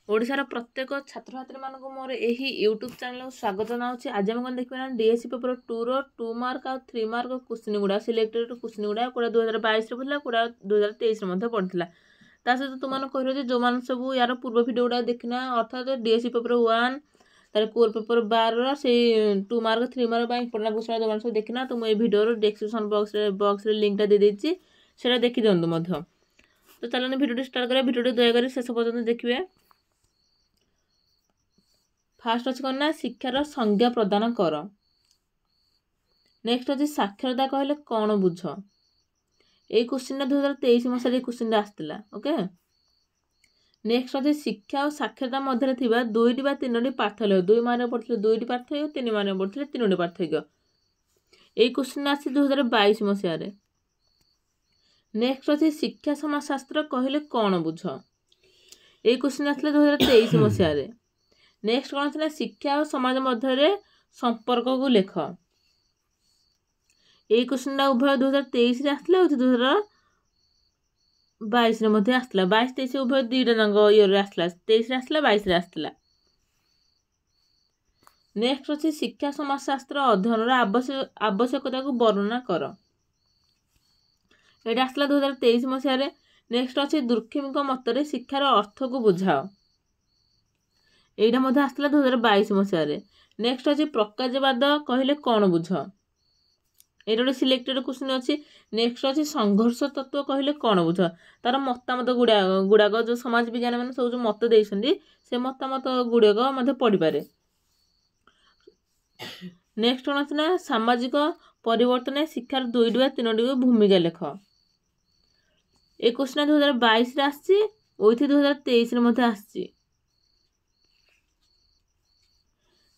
ओडिशार प्रत्येक छात्र छात्री मानक मोर यही यूट्यूब चैनल को स्वागत जनाऊँगी। आज आम कौन देखा ना डीएससी पेपर 2 रो 2 मार्क आ 3 मार्क क्वेश्चन गुड़ा सिलेक्टेड क्वेश्चन गुड़ा कौड़ा 2022 पड़ा कौड़ा 2023 पड़ता ता सहित तुम कह जो मैंने सब यार पूर्व भिडियो गुड़ा देखना अर्थात डीएससी पेपर 1 तार कोर पेपर 12 से 2 मार्क 3 मार्क इंपोर्टेंट क्वेश्चन जो सब देखना तो मुझे भिडियो डिस्क्रिप्शन बॉक्स रे लिंक दे देछि सेटा देखि दियंतु मध्य। तो चलने भिडियो स्टार्ट करें। भिडियो दयाकोरी शेष पर्यंत देखिए। फास्ट अच्छे कौन ना शिक्षार संज्ञा प्रदान कर। नेक्स्ट अच्छे साक्षरता कहले कौन बुझ। ये क्वेश्चन 2023 मसीह क्वेश्चन आसला। ओके नेक्स्ट अच्छे शिक्षा और साक्षरता मध्य थिबा दुईटी बा तीनोटी पार्थक्य 2 मार्क पड़ते 2टी पार्थक्य 3 मार्क पड़ते 3टी पार्थक्य। ये क्वेश्चन आसी 2022 मसीह। नेक्स्ट अच्छे शिक्षा समाजशास्त्र कहले कौन बुझ। ये क्वेश्चन आसला 2023 मसीह। नेक्स्ट कौन था शिक्षा और समाज मध्य संपर्क को लेख। ये क्वेश्चन उभय 2023 आसला 2022 आसला 22-23 उभय दुईटा जाक इयर आसला 23 आसला 22 आसला। नेक्स्ट अच्छे शिक्षा समाजशास्त्र अध्ययन आवश्यकता को वर्णना कर। ये आसला 2023 मसीह। नेक्स्ट अच्छे दुर्खिम मतरे शिक्षार अर्थ को बुझाओ। यहाँ आसला 2022 मसीह। नेक्स्ट अच्छे प्रकाशवाद कहले कौन बुझ। ये गोटे सिलेक्टेड क्वेश्चन अच्छी। नेक्स्ट अच्छे संघर्ष तत्व कहले कौन बुझ। तार मतामत गुड़ाक जो समाज विज्ञान मैंने सब जो मत देते से मतामत गुड़ाक पढ़ी पारे। नेक्स्ट कौन अच्छे ना सामाजिक परिवर्तन शिक्षार 2टी बा 3टी भूमिका लेख। ये क्वेश्चन 2022 आसी 2023 आसी।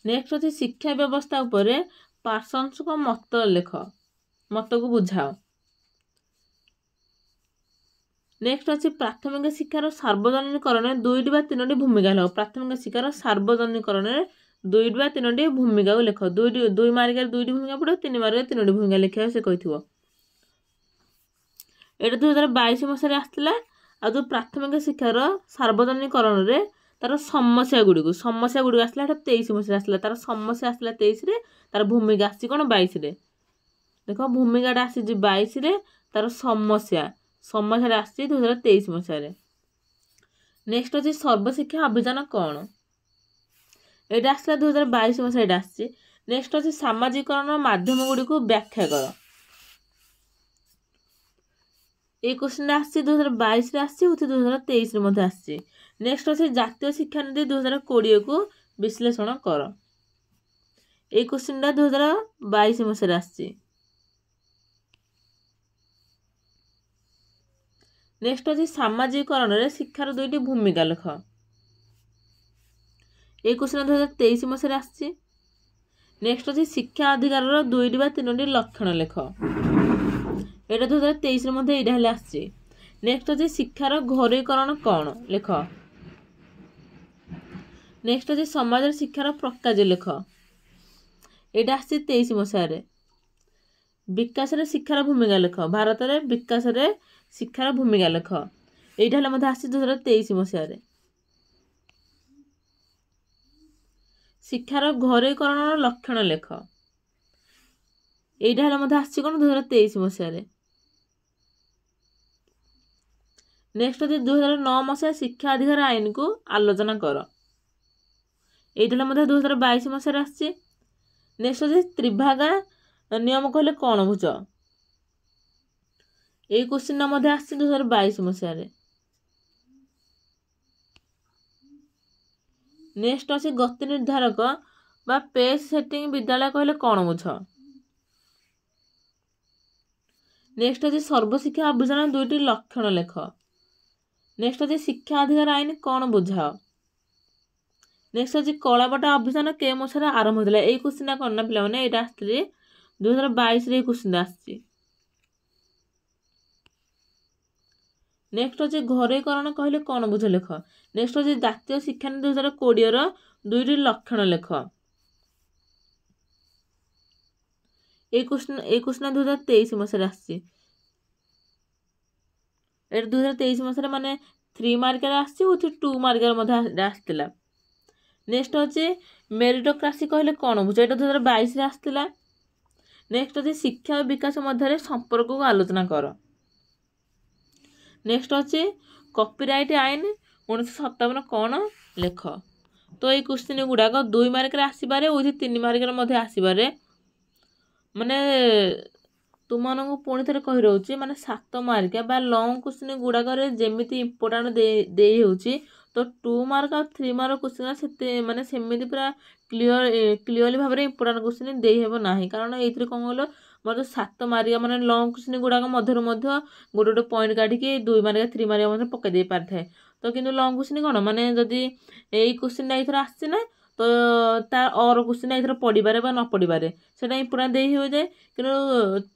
नेक्स्ट अच्छे शिक्षा व्यवस्था उपरे पार्श्वक मत लेख मत को बुझाओ। नेक्स्ट अच्छे प्राथमिक शिक्षार सार्वजनिकरण 2टी बा 3टी भूमिका लेख। प्राथमिक शिक्षार सार्वजनिकरण 2टी बा 3टी भूमिका को लेख। 2 मार्क 2टी भूमिका पड़ो 3 मार्क 3टी भूमिका लिखा से कही। ये 2022 मसीह आसला। आ जो प्राथमिक शिक्षार सार्वजनिकरण तार समस्या गुड़ी आसला 23 मसीह आसला। तार समस्या आसला 23 तार भूमिका आसी कौन 22 देख भूमिकाटा आसी 22 तार समस्या आसी 2023 मसीह। नेक्स्ट अच्छे सर्वशिक्षा अभियान कौन। यहाँ आसला 2022 मसीह आसी। नेक्स्ट अच्छे सामाजिकरण माध्यम गुड़ी को व्याख्या कर। ये क्वेश्चन आसी 2022 आसी 2023 आसी। नेक्स्ट अच्छे जातीय शिक्षा नीति 2020 को विश्लेषण कर। ये क्वेश्चन 2022 मसीह आसी। नेक्स्ट अच्छे सामाजिकरण शिक्षार 2टी भूमिका लेख। ये क्वेश्चन 2023 मसीह आसी। नेक्स्ट अच्छे शिक्षा अधिकार 2टी बा 3टी लक्षण लेख। ये 2023 यहाँ आसी। नेक्स्ट अच्छे शिक्षार घरोईकरण कौन लेख। नेक्स्ट अच्छे समाज शिक्षार प्रकाश लेख। यहाँ आसी 23 मसीह। विकास शिक्षार भूमिका लेख। भारत में विकास शिक्षार भूमिका लेख। यहाँ आसी 2023 मसीह। शिक्षार घरोईकरण लक्षण लेख। यहाँ आसी कौन 2023 मसीह। नेक्स्ट अच्छे 2009 मसीहा शिक्षा अधिकार आईन को आलोचना कर। यहाँ 2022 मसीह आसी। नेक्स्ट अच्छे त्रिभागा नियम कहले कौन बुझ। ये क्वेश्चन आसी 2022 मसीह। नेक्स्ट अच्छे गति निर्धारक बा पेस सेटिंग विद्यालय कहले कौन बुझ। नेक्स्ट अच्छे सर्वशिक्षा अभियान 2टी लक्षण लेख। नेक्स्ट अच्छे शिक्षा अधिकार आईन कौन बुझाओ। नेक्स्ट अच्छे कलापटा अभियान के मसीह आरंभ होता है। यही क्वेश्चन कौन ना पिला मैंने यहाँ आसते 2022 क्वेश्चन आसी। नेक्स्ट अच्छे घरोईकरण कहले कौन बुझ लेख। नेक्स्ट अच्छे जातीय शिक्षा नीति 2020 2टी लक्षण लेख। ये क्वेश्चन 2023 मसीह आसी। 2023 मसीह माने 3 ମାର୍କରେ ଆସିଛି ଉଇଥ୍ 2 ମାର୍କରେ ମଧ୍ୟ ଆସିଥିଲା। ନେକ୍ସଟ ହେଉଛି ମେରିଟୋକ୍ରାସି କହିଲେ କ'ଣ ବୁଝ, ଏଇଟା 2022ରେ ଆସିଥିଲା। ନେକ୍ସଟ ଅଛି ଶିକ୍ଷା ଓ ବିକାଶ ମଧ୍ୟରେ ସମ୍ପର୍କକୁ ଆଲୋଚନା କର। ନେକ୍ସଟ ଅଛି କପିରାଇଟ୍ ଆଇନ 1957 କ'ଣ ଲେଖ। ତ ଏଇ କ୍ୱେଶ୍ଚିନ୍ ଗୁଡ଼ାକ 2 ମାର୍କରେ ଆସିବାରେ ଉଇଥ୍ 3 ମାର୍କରେ ମଧ୍ୟ ଆସିବାରେ, ମାନେ ତୁମମାନଙ୍କୁ ପୁଣି ଥରେ କହି ରହୁଛି, ମାନେ 7 ମାର୍କିଆ ବା ଲଙ୍ଗ କ୍ୱେଶ୍ଚିନ୍ ଗୁଡ଼ାକରେ ଯେମିତି ଇମ୍ପୋର୍ଟାଣ୍ଟ ଦେଇ ହେଉଛି, ତ 2 ମାର୍କ ଆଉ 3 ମାର୍କ କ୍ୱେଶ୍ଚିନ୍ ସେତେ ମାନେ ସେମିତି ପୁରା କ୍ଲିଅରଲି ଭାବରେ ଇମ୍ପୋର୍ଟାଣ୍ଟ କ୍ୱେଶ୍ଚିନ୍ ଦେଇହେବ ନାହିଁ। କାରଣ ଏଇଥିରେ କ'ଣ କହିଲ, ମଧ୍ୟ 7 ମାର୍କିଆ ମାନେ ଲଙ୍ଗ କ୍ୱେଶ୍ଚିନ୍ ଗୁଡ଼ାକ ମଧ୍ୟରୁ ମଧ୍ୟ ଗୋଟେ ଗୋଟେ ପଏଣ୍ଟ କାଢ଼ିକି 2 ମାର୍କିଆ 3 ମାର୍କିଆ ମଧ୍ୟ ପକାଇ ଦେଇ ପାରିଥାଏ। ତ କିନ୍ତୁ ଲଙ୍ଗ କ୍ୱେଶ୍ଚିନ୍ କ'ଣ, ମାନେ ଯଦି ଏଇ କ୍ୱେଶ୍ଚିନ୍ଟା ଏଇଥର ଆସିଛି ନା, ତ ତା ଅର କ୍ୱେଶ୍ଚିନ୍ ଏଇଥର ପଡ଼ିବାରେ ବା ନ ପଡ଼ିବାରେ ସେଇଟା ଇମ୍ପୋର୍ଟାଣ୍ଟ ଦେଇ ହୋଇଯାଏ। କିନ୍ତୁ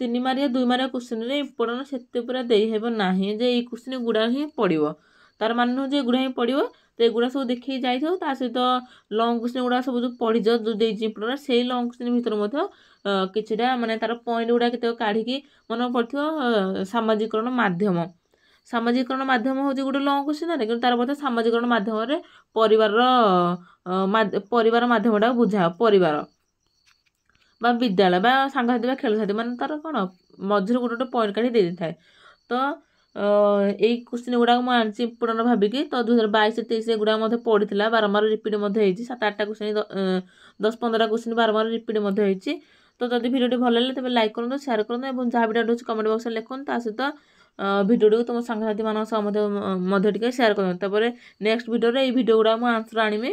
3 ମାର୍କିଆ 2 ମାର୍କିଆ କ୍ୱେଶ୍ଚିନ୍ରେ ଇମ୍ପୋର୍ଟାଣ୍ଟ ସେତେ ପୁରା ଦେଇହେବ ନାହିଁ ଯେ ଏଇ କ୍ୱେଶ୍ଚିନ୍ ଗୁଡ଼ା ହିଁ ପଡ଼ିବ। ତାର ମାନେ ନୁହେଁ ଯେ ଏଗୁଡ଼ା ହିଁ ପଡ଼ିବ। ତ ଏଗୁଡ଼ା ସବୁ ଦେଖିକି ଯାଇଥିବ, ତା ସହିତ ଲଙ୍ଗ କ୍ୱେଶ୍ଚିନ୍ ଗୁଡ଼ା ସବୁ ଯେଉଁ ପଢ଼ିଛ ଯେଉଁ ଦେଇଛି ଇମ୍ପୋର୍ଟାଣ୍ଟ, ସେଇ ଲଙ୍ଗ କ୍ୱେଶ୍ଚିନ୍ ଭିତରେ ମଧ୍ୟ କିଛିଟା ମାନେ ତାର ପଏଣ୍ଟ ଗୁଡ଼ା କେତେକ କାଢ଼ିକି ମନେ ପଡ଼ିଥିବ। ସାମାଜିକରଣ ମାଧ୍ୟମ ହେଉଛି ଗୋଟେ ଲଙ୍ଗ କ୍ୱେଶ୍ଚିନ୍, କିନ୍ତୁ ତାର ମଧ୍ୟ ସାମାଜିକରଣ ମାଧ୍ୟମରେ ପରିବାର ମାଧ୍ୟମଟାକୁ ବୁଝାଅ। ପରିବାର ବା ବିଦ୍ୟାଳୟ ବା ସାଙ୍ଗସାଥି ବା ଖେଳସାଥି, ମାନେ ତାର କ'ଣ ମଝିରେ ଗୋଟେ ଗୋଟେ ପଏଣ୍ଟ କାଢ଼ି ଦେଇଥାଏ। ତ ଏଇ କ୍ୱେଶ୍ଚିନ୍ ଗୁଡ଼ାକ ମୁଁ ଆଣିଛି ଇମ୍ପୋର୍ଟାଣ୍ଟ ଭାବିକି। ତ 2022-23 ଏଗୁଡ଼ାକ ମଧ୍ୟ ପଡ଼ିଥିଲା, ବାରମ୍ବାର ରିପିଟ୍ ମଧ୍ୟ ହେଇଛି। 7-8ଟା କ୍ୱେଶ୍ଚିନ୍ 10-15ଟା କ୍ୱେଶ୍ଚିନ୍ ବାରମ୍ବାର ରିପିଟ୍ ମଧ୍ୟ ହେଇଛି। ତ ଯଦି ଭିଡ଼ିଓଟି ଭଲ ଲାଗିଲେ ତେବେ ଲାଇକ୍ କରନ୍ତୁ, ସେୟାର କରନ୍ତୁ ଏବଂ ଯାହା ବି ଡାଉଟ୍ ଅଛି କମେଣ୍ଟ ବକ୍ସରେ ଲେଖନ୍ତୁ। ତା ସହିତ ଭିଡ଼ିଓଟିକୁ ତୁମ ସାଙ୍ଗସାଥିମାନଙ୍କ ସହ ମଧ୍ୟ ଟିକେ ସେୟାର କରନ୍ତୁ। ତାପରେ ନେକ୍ସଟ ଭିଡ଼ିଓରେ ଏଇ ଭିଡ଼ିଓ ଗୁଡ଼ାକ ମୁଁ ଆନ୍ସର ଆଣିବି।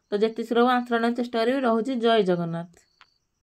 ତ ଯେତେ ଶୀଘ୍ର ଆନ୍ସର ଆଣିବାକୁ ଚେଷ୍ଟା କରିବି। ରହୁଛି, ଜୟ ଜଗନ୍ନାଥ।